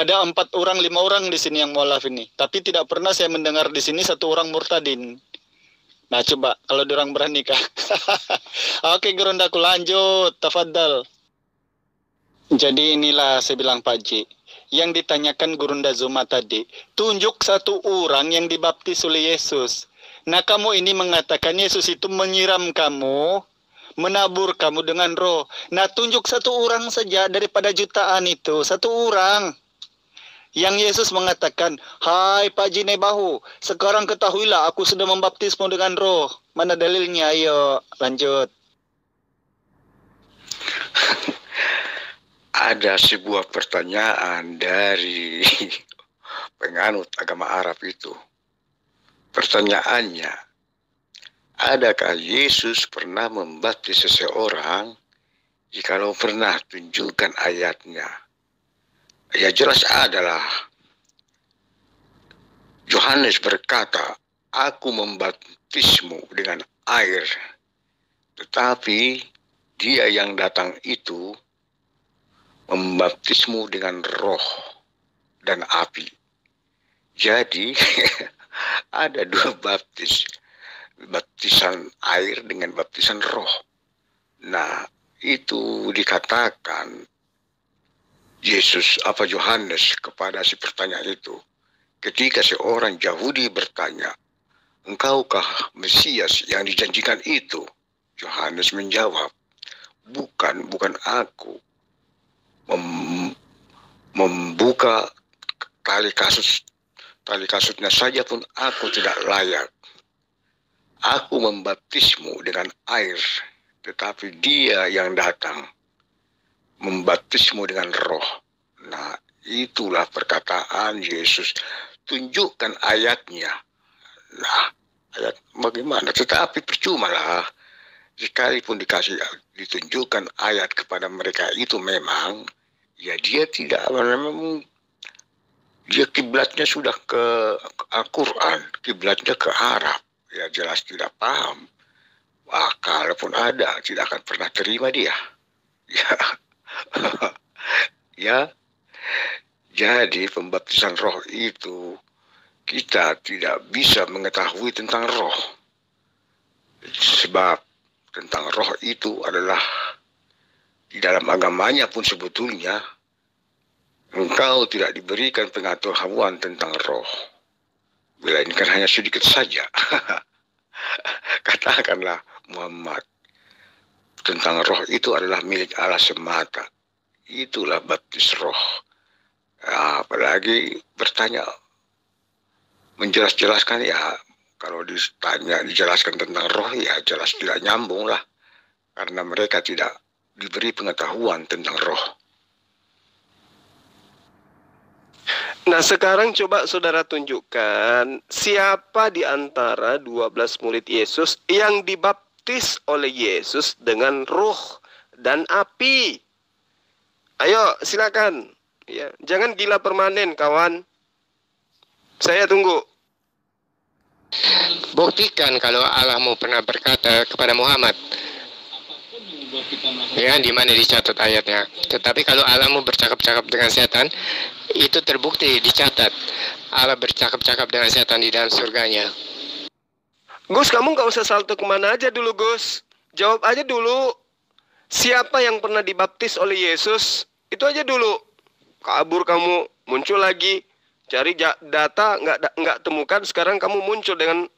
Ada 4 orang, 5 orang di sini yang mualaf ini. Tapi tidak pernah saya mendengar di sini satu orang murtadin. Nah coba, kalau diorang berani kah? Oke, Gerundaku lanjut, tafadhal. Jadi inilah saya bilang Pak Ji, yang ditanyakan Gurunda Zuma tadi, tunjuk satu orang yang dibaptis oleh Yesus. Nah kamu ini mengatakan Yesus itu menyiram kamu, menabur kamu dengan roh. Nah tunjuk satu orang saja daripada jutaan itu, satu orang. Yang Yesus mengatakan, hai Pak Ji Nebahu, sekarang ketahuilah aku sudah membaptismu dengan roh. Mana dalilnya? Ayo lanjut. Ada sebuah pertanyaan dari penganut agama Arab itu. Pertanyaannya, adakah Yesus pernah membaptis seseorang? Jikalau pernah, tunjukkan ayatnya. Ya jelas adalah. Yohanes berkata, aku membaptismu dengan air. Tetapi dia yang datang itu membaptismu dengan roh dan api. Jadi ada 2 baptis. Baptisan air dengan baptisan roh. Nah itu dikatakan Yohanes kepada si pertanyaan itu. Ketika seorang Yahudi bertanya, engkaukah Mesias yang dijanjikan itu? Yohanes menjawab, bukan aku. Membuka tali kasutnya saja pun aku tidak layak. Aku membaptismu dengan air, tetapi dia yang datang membaptismu dengan roh. Nah, itulah perkataan Yesus. Tunjukkan ayatnya. Nah, ayat bagaimana? Tetapi percumalah. Sekalipun ditunjukkan ayat kepada mereka itu memang, ya dia tidak, memang dia kiblatnya sudah ke Al-Quran, kiblatnya ke Arab. Ya jelas tidak paham. Wah, kalaupun ada, tidak akan pernah terima dia. Ya. Ya, jadi pembaptisan roh itu kita tidak bisa mengetahui tentang roh, sebab tentang roh itu adalah di dalam agamanya pun sebetulnya engkau tidak diberikan pengetahuan tentang roh, melainkan hanya sedikit saja. Katakanlah Muhammad, tentang roh itu adalah milik Allah semata. Itulah baptis roh. Apalagi bertanya, menjelaskan ya, kalau ditanya dijelaskan tentang roh ya jelas tidak nyambung lah. Karena mereka tidak diberi pengetahuan tentang roh. Nah sekarang coba saudara tunjukkan siapa di antara 12 murid Yesus yang dibaptis oleh Yesus dengan roh dan api. Ayo silakan. Ya, jangan gila permanen kawan. Saya tunggu. Buktikan kalau Allahmu pernah berkata kepada Muhammad. Ya, di mana dicatat ayatnya. Tetapi kalau Allahmu bercakap-cakap dengan setan, itu terbukti dicatat. Allah bercakap-cakap dengan setan di dalam surganya. Gus, kamu nggak usah salto kemana aja dulu, Gus. Jawab aja dulu. Siapa yang pernah dibaptis oleh Yesus? Itu aja dulu. Kabur kamu, muncul lagi. Cari data, nggak temukan. Sekarang kamu muncul dengan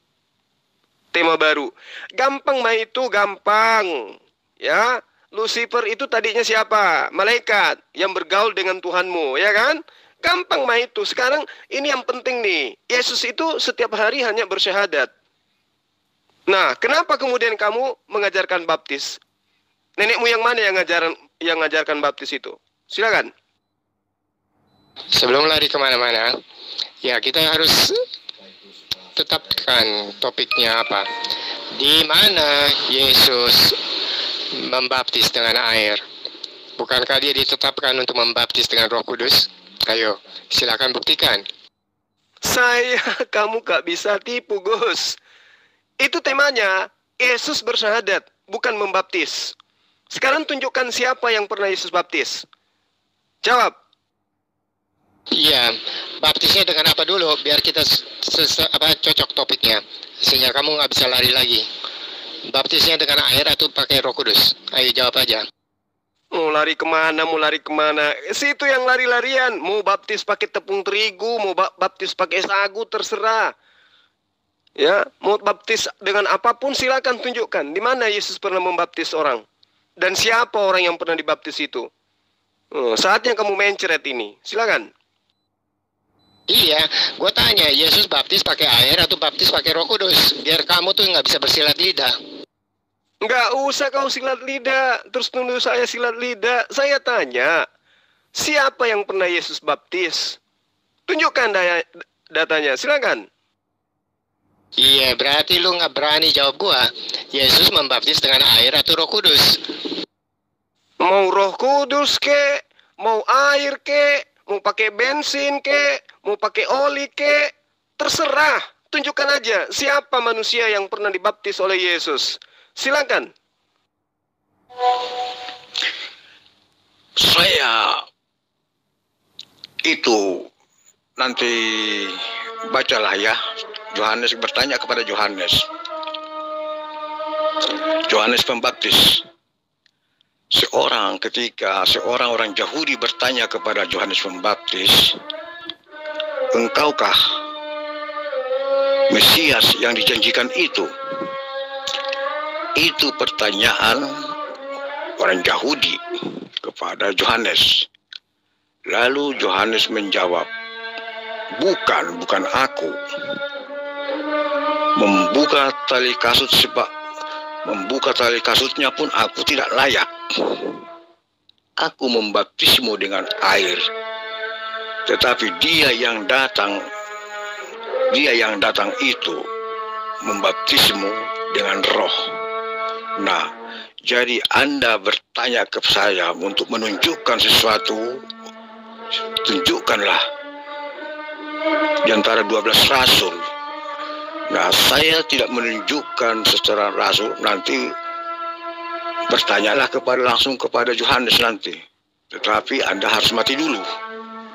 tema baru. Gampang mah itu, gampang. Ya, Lucifer itu tadinya siapa? Malaikat yang bergaul dengan Tuhanmu, ya kan? Gampang mah itu. Sekarang ini yang penting nih. Yesus itu setiap hari hanya bersyahadat. Nah, kenapa kemudian kamu mengajarkan baptis? Nenekmu yang mana yang ngajarkan baptis itu? Silakan. Sebelum lari kemana-mana, ya kita harus tetapkan topiknya apa. Di mana Yesus membaptis dengan air? Bukankah dia ditetapkan untuk membaptis dengan Roh Kudus? Ayo, silakan buktikan. Kamu gak bisa tipu, Gus. Itu temanya, Yesus bersyahadat, bukan membaptis. Sekarang tunjukkan siapa yang pernah Yesus baptis. Jawab. Iya, baptisnya dengan apa dulu? Biar kita cocok topiknya, sehingga kamu nggak bisa lari lagi. Baptisnya dengan air atau pakai Roh Kudus? Ayo jawab aja. Mau lari kemana, mau lari kemana? Situ yang lari-larian. Mau baptis pakai tepung terigu, mau baptis pakai sagu, terserah. Ya, mau baptis dengan apapun silakan tunjukkan. Di mana Yesus pernah membaptis orang? Dan siapa orang yang pernah dibaptis itu? Saatnya kamu mencret ini. Silakan. Iya, gue tanya, Yesus baptis pakai air atau baptis pakai Roh Kudus? Biar kamu tuh nggak bisa bersilat lidah. Nggak usah kau silat lidah, terus nuduh saya silat lidah. Saya tanya, siapa yang pernah Yesus baptis? Tunjukkan datanya, silakan. Iya, berarti lu nggak berani jawab gua. Yesus membaptis dengan air atau Roh Kudus? Mau Roh Kudus ke, mau air ke, mau pakai bensin ke, mau pakai oli ke, terserah. Tunjukkan aja siapa manusia yang pernah dibaptis oleh Yesus. Silakan. Saya itu nanti bacalah ya. Yohanes bertanya kepada Yohanes. Yohanes Pembaptis. Ketika seorang orang Yahudi bertanya kepada Yohanes Pembaptis, engkaukah Mesias yang dijanjikan itu? Itu pertanyaan orang Yahudi kepada Yohanes. Lalu Yohanes menjawab, bukan aku. Membuka tali kasutnya pun aku tidak layak. Aku membaptismu dengan air, tetapi dia yang datang itu membaptismu dengan Roh. Nah, jadi Anda bertanya ke saya untuk menunjukkan sesuatu, tunjukkanlah di antara 12 rasul. Nah, saya tidak menunjukkan secara rasul, nanti bertanyalah langsung kepada Yohanes nanti. Tetapi Anda harus mati dulu.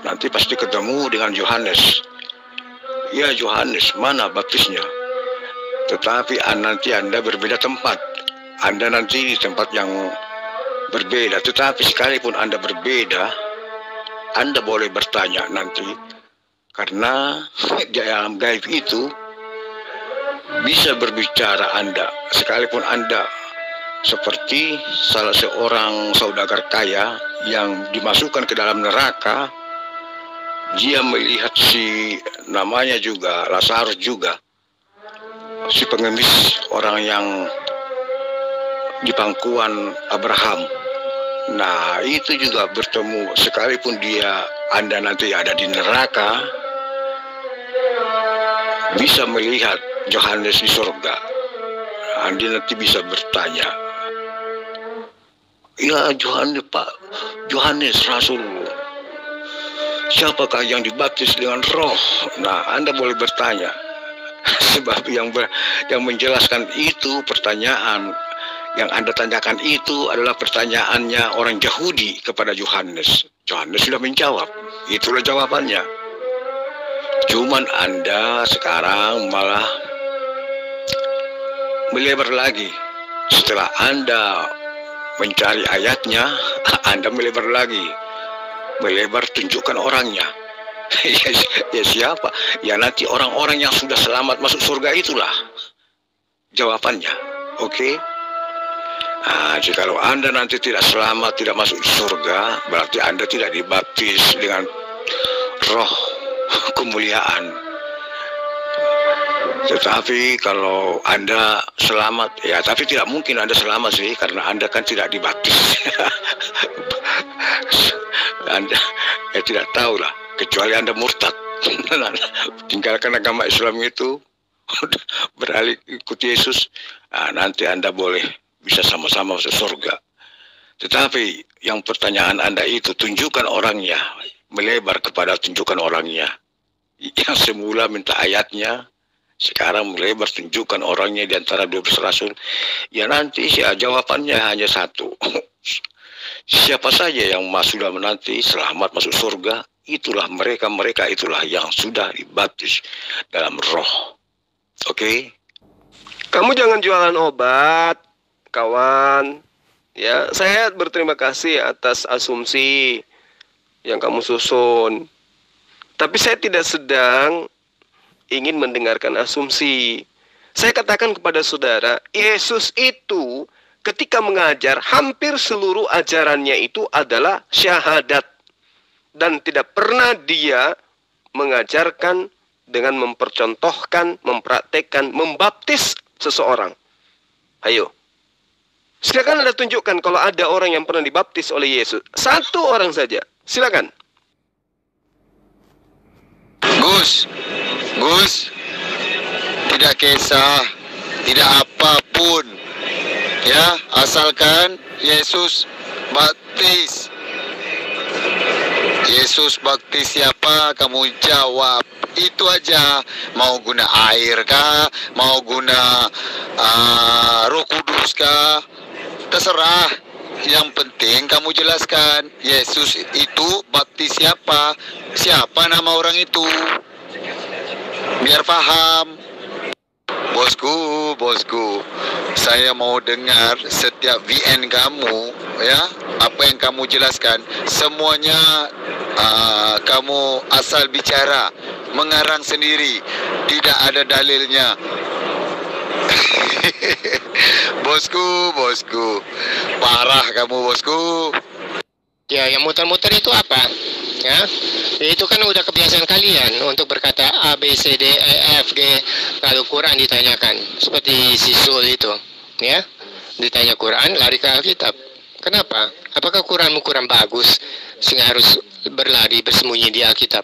Nanti pasti ketemu dengan Yohanes. Ya Yohanes, mana baptisnya? Tetapi nanti Anda berbeda tempat. Anda nanti di tempat yang berbeda. Tetapi sekalipun Anda berbeda, Anda boleh bertanya nanti. Karena di alam gaib itu bisa berbicara Anda. Sekalipun Anda seperti salah seorang saudagar kaya yang dimasukkan ke dalam neraka, dia melihat si namanya juga Lazarus juga, si pengemis, orang yang di pangkuan Abraham. Nah, itu juga bertemu. Sekalipun Anda nanti ada di neraka, bisa melihat Yohanes di surga. Anda nanti bisa bertanya, ya Yohanes Rasul, siapakah yang dibaptis dengan Roh? Nah, Anda boleh bertanya. Sebab yang menjelaskan itu, pertanyaan yang Anda tanyakan itu adalah pertanyaannya orang Yahudi kepada Yohanes. Yohanes sudah menjawab. Itulah jawabannya. Cuman Anda sekarang malah melebar lagi. Setelah Anda mencari ayatnya, Anda melebar lagi. Melebar, tunjukkan orangnya. Ya siapa? Ya nanti orang-orang yang sudah selamat masuk surga itulah jawabannya. Oke? Nah, jikalau Anda nanti tidak selamat, tidak masuk surga, berarti Anda tidak dibaptis dengan Roh kemuliaan. Tetapi kalau Anda selamat, ya tapi tidak mungkin Anda selamat sih, karena Anda kan tidak dibaptis. Anda tidak tahu lah, kecuali Anda murtad. Tinggalkan agama Islam itu, beralih ikut Yesus, nah, nanti Anda boleh bisa sama-sama masuk surga. Tetapi yang pertanyaan Anda itu, tunjukkan orangnya, melebar kepada tunjukkan orangnya. Yang semula minta ayatnya, Sekarang mulai bertunjukkan orangnya di antara 12 rasul. Ya nanti jawabannya hanya satu. Siapa saja yang masuk dalam nanti selamat masuk surga, itulah mereka itulah yang sudah dibaptis dalam roh. Oke? Kamu jangan jualan obat, kawan. Ya, saya berterima kasih atas asumsi yang kamu susun. Tapi saya tidak sedang ingin mendengarkan asumsi. Saya katakan kepada saudara, Yesus itu ketika mengajar, hampir seluruh ajarannya itu adalah syahadat. Dan tidak pernah dia mengajarkan dengan mempercontohkan, mempraktekkan, membaptis seseorang. Ayo. Silakan Anda tunjukkan kalau ada orang yang pernah dibaptis oleh Yesus. Satu orang saja. Silakan. Gus, tidak kisah, tidak apapun, ya, asalkan Yesus baptis. Yesus baptis siapa? Kamu jawab. Itu aja. Mau guna air kah? Mau guna Roh Kudus kah? Terserah. Yang penting kamu jelaskan. Yesus itu baptis siapa? Siapa nama orang itu? Biar paham. Bosku, saya mau dengar setiap VN kamu, ya, apa yang kamu jelaskan, semuanya kamu asal bicara, mengarang sendiri, tidak ada dalilnya. Bosku, parah kamu bosku. Ya, yang muter-muter itu apa? Ya, itu kan udah kebiasaan kalian untuk berkata A, B, C, D, E, F, G. Kalau Quran ditanyakan, seperti si Zul itu, ya, ditanya Quran, lari ke Alkitab. Kenapa? Apakah Quranmu kurang bagus sehingga harus berlari bersembunyi di Alkitab?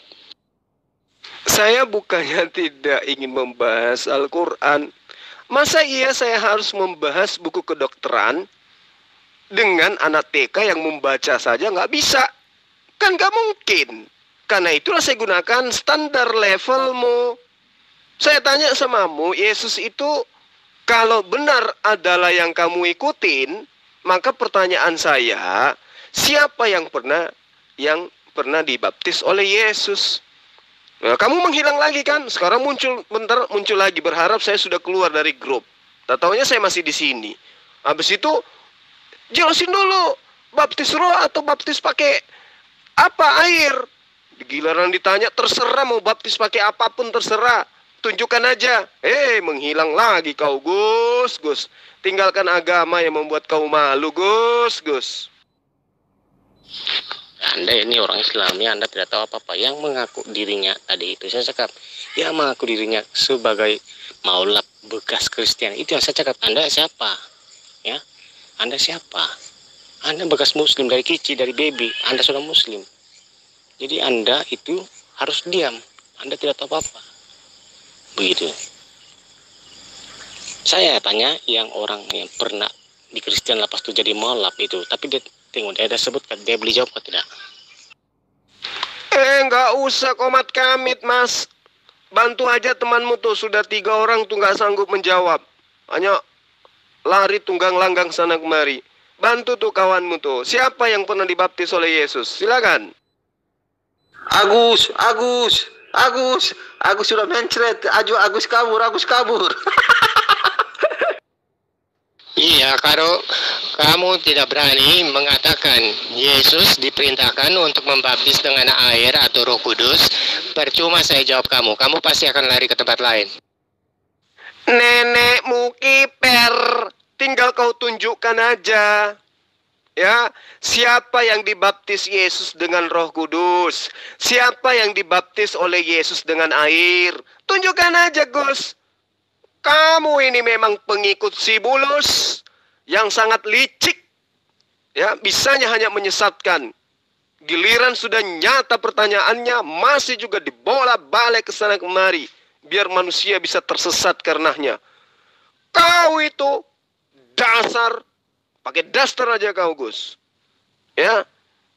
Saya bukannya tidak ingin membahas Al-Quran. Masa iya saya harus membahas buku kedokteran dengan anak TK yang membaca saja nggak bisa? Kan nggak mungkin. Karena itulah saya gunakan standar levelmu. Saya tanya samamu, Yesus itu kalau benar adalah yang kamu ikutin, maka pertanyaan saya, siapa yang pernah dibaptis oleh Yesus? Nah, kamu menghilang lagi kan? Sekarang muncul lagi, berharap saya sudah keluar dari grup. Tak taunya saya masih di sini. Habis itu jelasin dulu, baptis roh atau baptis pakai apa, air? Giliran ditanya, terserah mau baptis pakai apapun terserah. Tunjukkan aja. Menghilang lagi kau, Gus. Tinggalkan agama yang membuat kau malu, Gus. Anda ini orang Islam, ya, Anda tidak tahu apa-apa. Yang mengaku dirinya tadi itu, saya cakap, yang mengaku dirinya sebagai maulab bekas Kristen. Itu yang saya cakap, Anda siapa? Ya, Anda siapa? Anda bekas Muslim dari kecil, dari baby, Anda sudah Muslim. Jadi Anda itu harus diam. Anda tidak tahu apa-apa. Begitu. Saya tanya yang orang yang pernah di Kristen lepas itu jadi maulab itu, tapi dia tengok, dia ada sebutkan, dia boleh jawab atau tidak? Nggak usah komat kamit, Mas. Bantu aja temanmu tuh, sudah 3 orang tuh nggak sanggup menjawab. Hanya lari tunggang langgang sana kemari. Bantu tuh kawanmu tuh. Siapa yang pernah dibaptis oleh Yesus? Silakan. Agus sudah mencret. Agus kabur. Iya, kalau kamu tidak berani mengatakan Yesus diperintahkan untuk membaptis dengan air atau Roh Kudus, percuma saya jawab kamu. Kamu pasti akan lari ke tempat lain. Nenekmu kiper. Tinggal kau tunjukkan aja. Ya, siapa yang dibaptis Yesus dengan Roh Kudus? Siapa yang dibaptis oleh Yesus dengan air? Tunjukkan aja, Gus. Kamu ini memang pengikut si bulus yang sangat licik. Ya, bisanya hanya menyesatkan. Giliran sudah nyata pertanyaannya, masih juga dibola-balik ke sana kemari, biar manusia bisa tersesat karenanya. Kau itu dasar, pakai daster aja kau, Gus. Ya,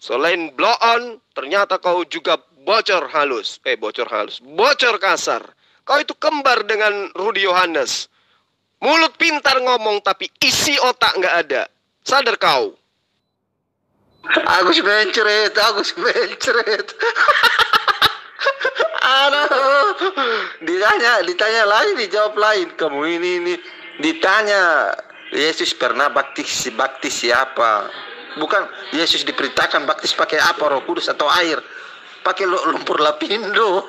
selain blow on, ternyata kau juga bocor kasar. Kau itu kembar dengan Rudi Yohanes. Mulut pintar ngomong tapi isi otak nggak ada. Sadar kau? Agus mencret. Aduh, ditanya lain, dijawab lain. Kamu ini ditanya Yesus pernah baptis siapa? Bukan Yesus diperintahkan baptis pakai apa, Roh Kudus atau air? Pakai lumpur lapindo.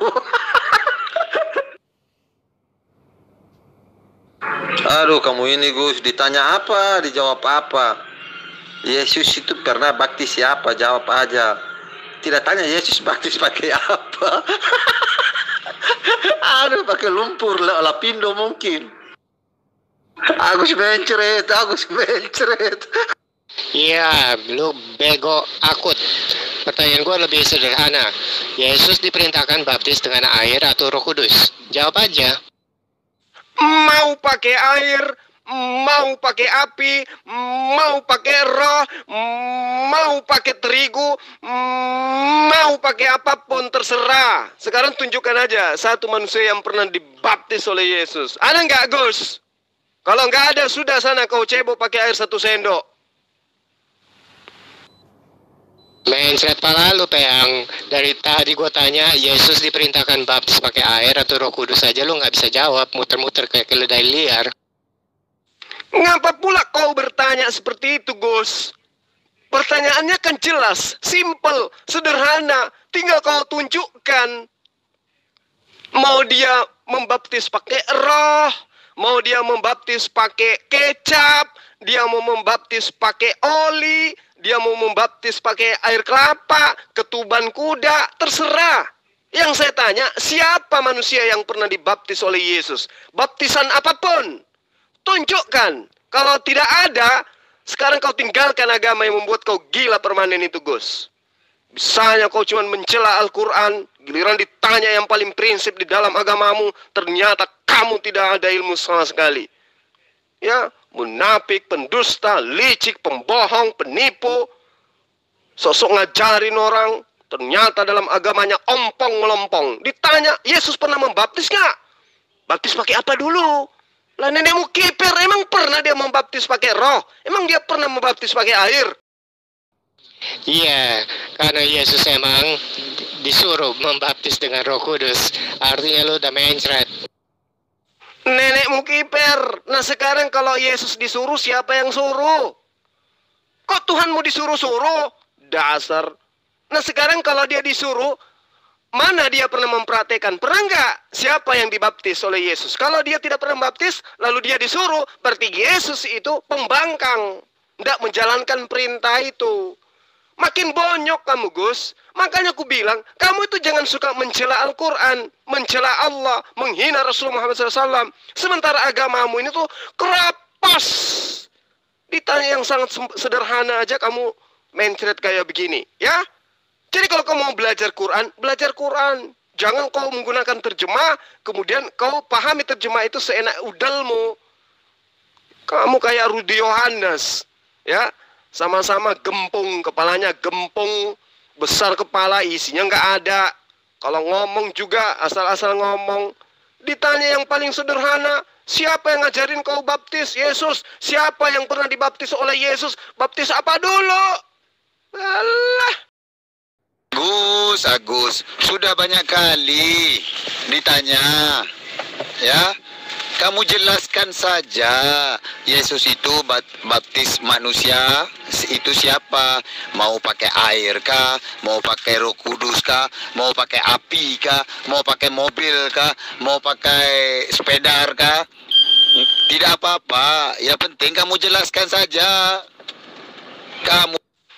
Aduh, kamu ini Gus, ditanya apa, dijawab apa? Yesus itu pernah baptis siapa? Jawab aja. Tidak tanya Yesus baptis pakai apa. Aduh, pakai lumpur lapindo mungkin. Agus mencret. Iya, lu bego akut. Pertanyaan gue lebih sederhana. Yesus diperintahkan baptis dengan air atau Roh Kudus? Jawab aja. Mau pakai air, mau pakai api, mau pakai roh, mau pakai terigu, mau pakai apapun terserah. Sekarang tunjukkan aja satu manusia yang pernah dibaptis oleh Yesus. Ada nggak, Gus? Kalau nggak ada, sudah sana kau cebok pakai air 1 sendok. Mencret pala lu, Peang. Dari tadi gue tanya, Yesus diperintahkan baptis pakai air atau Roh Kudus aja lu nggak bisa jawab, muter-muter kayak keledai liar. Ngapa pula kau bertanya seperti itu, Gus? Pertanyaannya kan jelas, simple, sederhana. Tinggal kau tunjukkan. Mau dia membaptis pakai roh, mau dia membaptis pakai kecap, dia mau membaptis pakai oli, dia mau membaptis pakai air kelapa, ketuban kuda, terserah. Yang saya tanya, siapa manusia yang pernah dibaptis oleh Yesus? Baptisan apapun. Tunjukkan. Kalau tidak ada, sekarang kau tinggalkan agama yang membuat kau gila permanen itu, Gus. Bisanya kau cuma mencela Al-Quran, giliran ditanya yang paling prinsip di dalam agamamu, ternyata kamu tidak ada ilmu sama sekali. Ya, munafik, pendusta, licik, pembohong, penipu, sosok ngajarin orang, ternyata dalam agamanya ompong-melompong. Ditanya, Yesus pernah membaptis nggak? Baptis pakai apa dulu? Lah nenekmu kiper, emang pernah dia membaptis pakai roh? Emang dia pernah membaptis pakai air? Iya, karena Yesus emang disuruh membaptis dengan Roh Kudus. Artinya lu udah mencret. Nenekmu kiper. Nah sekarang kalau Yesus disuruh, siapa yang suruh? Kok Tuhanmu disuruh-suruh? Dasar. Nah sekarang kalau dia disuruh, mana dia pernah mempraktekkan? Pernah nggak? Siapa yang dibaptis oleh Yesus? Kalau dia tidak pernah membaptis, lalu dia disuruh, berarti Yesus itu pembangkang. Tidak menjalankan perintah itu. Makin bonyok kamu, Gus. Makanya aku bilang, kamu itu jangan suka mencela Al-Quran, mencela Allah, menghina Rasulullah Muhammad SAW. Sementara agamamu ini tuh kerapas. Ditanya yang sangat sederhana aja kamu mencret kayak begini, ya? Jadi kalau kamu mau belajar Quran, belajar Quran. Jangan kau menggunakan terjemah, kemudian kau pahami terjemah itu seenak udalmu. Kamu kayak Rudi Yohanes, ya? Sama-sama gempung, kepalanya gempung, besar kepala, isinya nggak ada. Kalau ngomong juga asal-asal ngomong. Ditanya yang paling sederhana, siapa yang ngajarin kau baptis? Yesus. Siapa yang pernah dibaptis oleh Yesus? Baptis apa dulu? Alah. Agus, sudah banyak kali ditanya, ya. Kamu jelaskan saja, Yesus itu baptis manusia, itu siapa? Mau pakai air kah? Mau pakai Roh Kudus kah? Mau pakai api kah? Mau pakai mobil kah? Mau pakai sepeda kah? Tidak apa-apa, yang penting kamu jelaskan saja. Kamu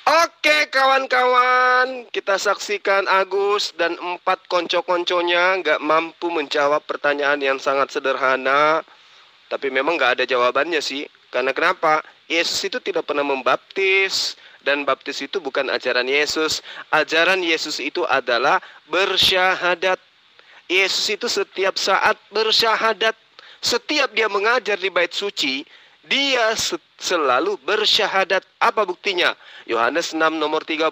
Oke kawan-kawan, kita saksikan Agus dan 4 konco-konconya nggak mampu menjawab pertanyaan yang sangat sederhana. Tapi memang nggak ada jawabannya sih. Karena kenapa? Yesus itu tidak pernah membaptis. Dan baptis itu bukan ajaran Yesus. Ajaran Yesus itu adalah bersyahadat. Yesus itu setiap saat bersyahadat. Setiap dia mengajar di bait suci, Dia selalu bersyahadat. Apa buktinya? Yohanes 6 nomor 38,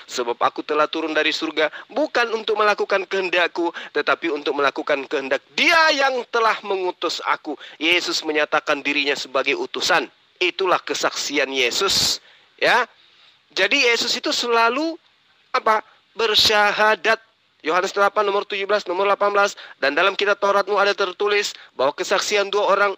sebab aku telah turun dari surga bukan untuk melakukan kehendakku, tetapi untuk melakukan kehendak Dia yang telah mengutus aku. Yesus menyatakan dirinya sebagai utusan. Itulah kesaksian Yesus, ya. Jadi Yesus itu selalu apa? Bersyahadat. Yohanes 8 nomor 17 nomor 18, dan dalam kitab Tauratmu ada tertulis bahwa kesaksian dua orang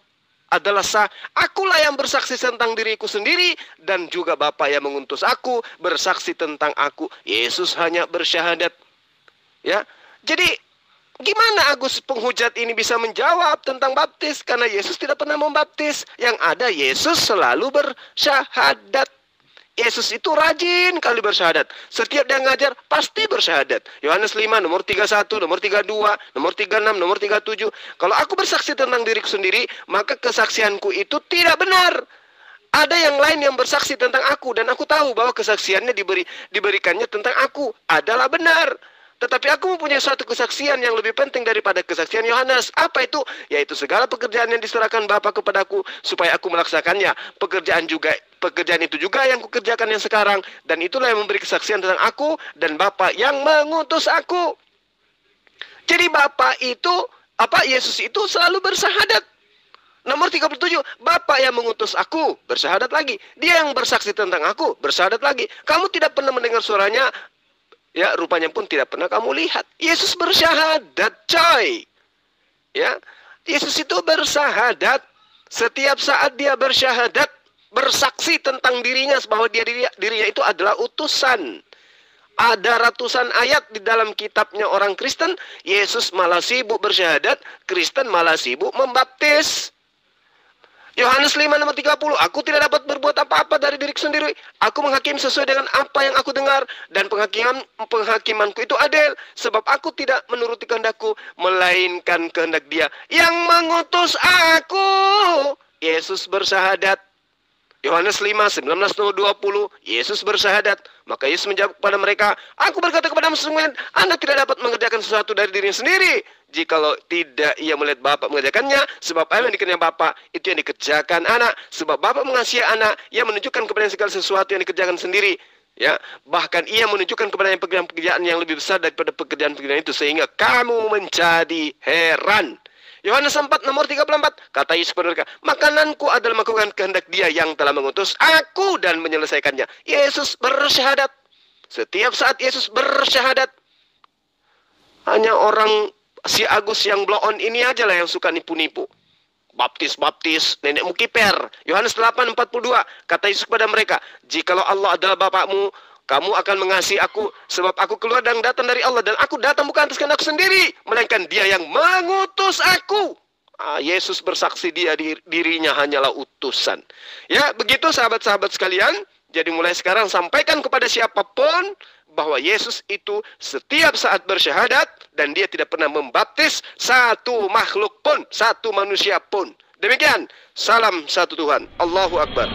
adalah sah. Akulah yang bersaksi tentang diriku sendiri, dan juga Bapa yang mengutus aku bersaksi tentang aku. Yesus hanya bersyahadat. Ya. Jadi gimana Agus penghujat ini bisa menjawab tentang baptis? Karena Yesus tidak pernah membaptis. Yang ada Yesus selalu bersyahadat. Yesus itu rajin kali bersyahadat. Setiap dia ngajar pasti bersyahadat. Yohanes 5 nomor 31, nomor 32, nomor 36, nomor 37. Kalau aku bersaksi tentang diriku sendiri, maka kesaksianku itu tidak benar. Ada yang lain yang bersaksi tentang aku, dan aku tahu bahwa kesaksiannya diberikannya tentang aku adalah benar. Tetapi aku mempunyai suatu kesaksian yang lebih penting daripada kesaksian Yohanes. Apa itu? Yaitu segala pekerjaan yang diserahkan Bapa kepadaku supaya aku melaksanakannya. Pekerjaan itu juga yang kukerjakan yang sekarang, dan itulah yang memberi kesaksian tentang aku dan Bapa yang mengutus aku. Jadi Bapa itu, Yesus itu selalu bersyahadat. Nomor 37, Bapa yang mengutus aku, bersyahadat lagi. Dia yang bersaksi tentang aku, bersyahadat lagi. Kamu tidak pernah mendengar suaranya, ya, rupanya pun tidak pernah kamu lihat. Yesus bersyahadat, coy. Ya, Yesus itu bersyahadat. Setiap saat dia bersyahadat, bersaksi tentang dirinya bahwa dirinya itu adalah utusan. Ada ratusan ayat di dalam kitabnya orang Kristen. Yesus malah sibuk bersyahadat, Kristen malah sibuk membaptis. Yohanes 5 nomor 30, aku tidak dapat berbuat apa-apa dari diriku sendiri. Aku menghakimi sesuai dengan apa yang aku dengar, dan penghakimanku itu adil, sebab aku tidak menuruti kehendakku, melainkan kehendak Dia yang mengutus aku. Yesus bersyahadat. Yohanes 5, 19-20, Yesus bersyahadat. Maka Yesus menjawab kepada mereka, aku berkata kepadamu sesungguhnya, anak tidak dapat mengerjakan sesuatu dari dirinya sendiri, jikalau tidak ia melihat Bapa mengerjakannya. Sebab apa yang dikerjakan Bapa, itu yang dikerjakan anak. Sebab Bapa mengasihi anak, ia menunjukkan kepada segala sesuatu yang dikerjakan sendiri. Ya, bahkan ia menunjukkan kepada pekerjaan yang lebih besar daripada pekerjaan-pekerjaan itu, sehingga kamu menjadi heran. Yohanes 4 nomor 34, kata Yesus kepada mereka, makananku adalah melakukan kehendak Dia yang telah mengutus aku dan menyelesaikannya. Yesus bersyahadat. Setiap saat Yesus bersyahadat. Hanya orang si Agus yang blow on ini aja lah yang suka nipu-nipu. Baptis, nenek mukiper. Yohanes 8:42, kata Yesus kepada mereka, jikalau Allah adalah Bapakmu, kamu akan mengasihi aku, sebab aku keluar dan datang dari Allah, dan aku datang bukan atas kehendak aku sendiri, melainkan Dia yang mengutus aku. Yesus bersaksi dirinya hanyalah utusan. Ya, begitu sahabat-sahabat sekalian. Jadi mulai sekarang sampaikan kepada siapapun bahwa Yesus itu setiap saat bersyahadat, dan Dia tidak pernah membaptis satu makhluk pun, satu manusia pun. Demikian, salam satu Tuhan. Allahu Akbar.